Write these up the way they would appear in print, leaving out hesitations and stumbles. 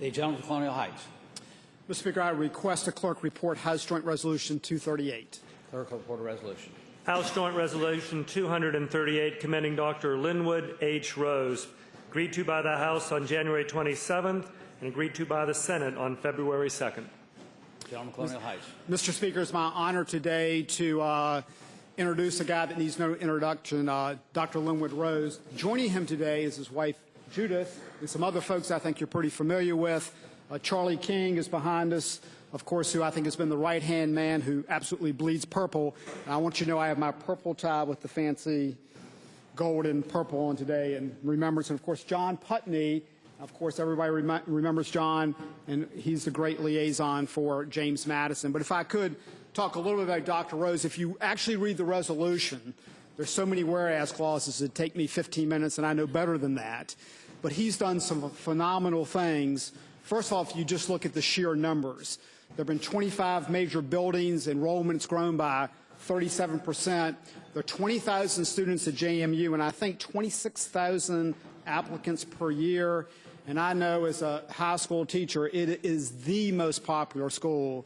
The gentleman from Colonial Heights. Mr. Speaker, I request the clerk report House Joint Resolution 238. Clerk will report a resolution. House Joint Resolution 238 commending Dr. Linwood H. Rose, agreed to by the House on January 27th and agreed to by the Senate on February 2nd. Gentleman from Colonial Heights. Mr. Speaker, it's my honor today to introduce a guy that needs no introduction, Dr. Linwood Rose. Joining him today is his wife, Judith, and some other folks I think you're pretty familiar with. Charlie King is behind us, of course, who I think has been the right-hand man who absolutely bleeds purple. And I want you to know I have my purple tie with the fancy gold and purple on today in remembrance. And, of course, John Putney. Of course, everybody remembers John, and he's the great liaison for James Madison. But if I could talk a little bit about Dr. Rose, if you actually read the resolution, there's so many whereas clauses that take me 15 minutes, and I know better than that. But he's done some phenomenal things. First off, if you just look at the sheer numbers. There have been 25 major buildings. Enrollment's grown by 37%. There are 20,000 students at JMU, and I think 26,000 applicants per year. And I know as a high school teacher, it is the most popular school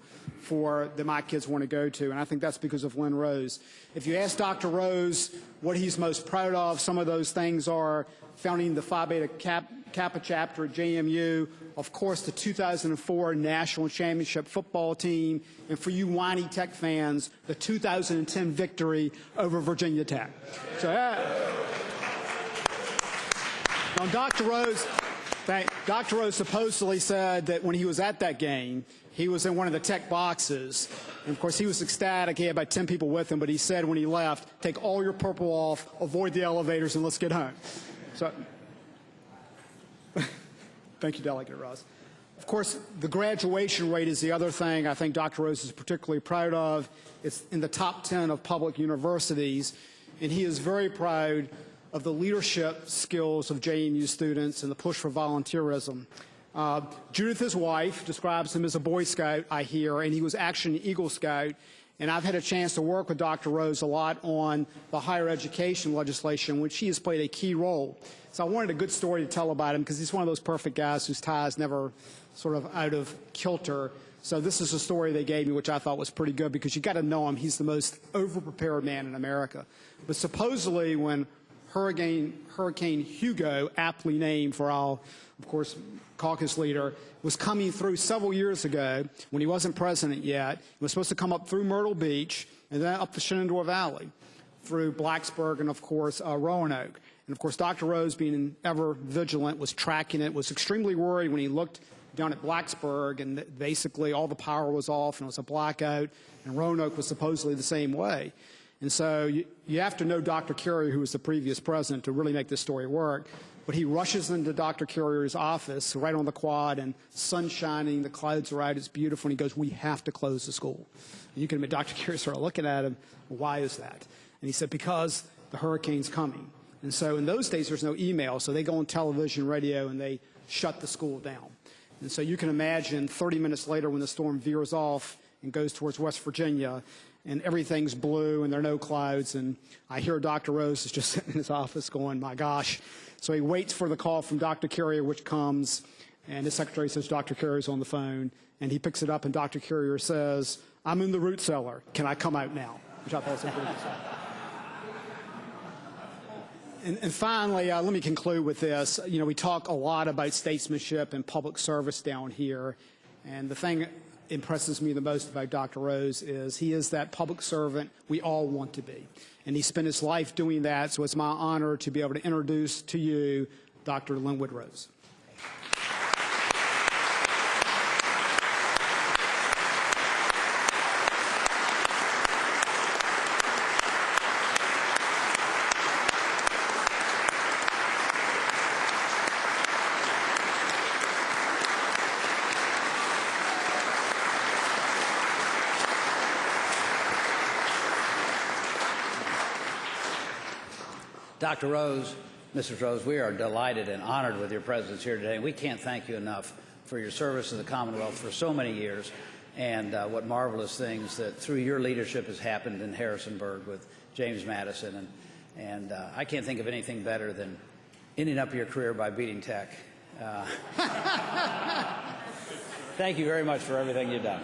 that my kids want to go to, and I think that's because of Lynn Rose. If you ask Dr. Rose what he's most proud of, some of those things are founding the Phi Beta Kappa chapter at JMU, of course the 2004 National Championship football team, and for you whiny Tech fans, the 2010 victory over Virginia Tech. So, now Dr. Rose supposedly said that when he was at that game, he was in one of the Tech boxes. And, of course, he was ecstatic. He had about 10 people with him, but he said when he left, take all your purple off, avoid the elevators, and let's get home. So, thank you, Delegate Ross. Of course, the graduation rate is the other thing I think Dr. Rose is particularly proud of. It's in the top 10 of public universities, and he is very proud of the leadership skills of JMU students and the push for volunteerism. Judith, his wife, describes him as a Boy Scout, I hear, and he was actually an Eagle Scout. And I've had a chance to work with Dr. Rose a lot on the higher education legislation, which he has played a key role. So I wanted a good story to tell about him because he's one of those perfect guys whose tie is never sort of out of kilter. So this is a story they gave me, which I thought was pretty good because you got to know him. He's the most over-prepared man in America. But supposedly when Hurricane Hugo, aptly named for our, of course, caucus leader, was coming through several years ago when he wasn't president yet. He was supposed to come up through Myrtle Beach and then up the Shenandoah Valley through Blacksburg and, of course, Roanoke. And, of course, Dr. Rose, being ever vigilant, was tracking it, was extremely worried when he looked down at Blacksburg and basically all the power was off and it was a blackout, and Roanoke was supposedly the same way. And so you have to know Dr. Carrier, who was the previous president, to really make this story work. But he rushes into Dr. Carrier's office right on the quad, and sun's shining, the clouds are out, it's beautiful, and he goes, "We have to close the school." And you can admit Dr. Carrier started looking at him, "Why is that?" And he said, "Because the hurricane's coming." And so in those days there's no email, so they go on television, radio, and they shut the school down. And so you can imagine 30 minutes later when the storm veers off and goes towards West Virginia, and everything's blue and there are no clouds, and I hear Dr. Rose is just sitting in his office going, "My gosh." So he waits for the call from Dr. Carrier, which comes, and his secretary says Dr. Carrier's on the phone, and he picks it up, and Dr. Carrier says, "I'm in the root cellar. Can I come out now?" Which I thought was pretty good. And finally, let me conclude with this. You know, we talk a lot about statesmanship and public service down here, and the thing that impresses me the most about Dr. Rose is he is that public servant we all want to be. And he spent his life doing that, so it's my honor to be able to introduce to you Dr. Linwood Rose. Dr. Rose, Mrs. Rose, we are delighted and honored with your presence here today. We can't thank you enough for your service to the Commonwealth for so many years, and what marvelous things that through your leadership has happened in Harrisonburg with James Madison. And I can't think of anything better than ending up your career by beating Tech. Thank you very much for everything you've done.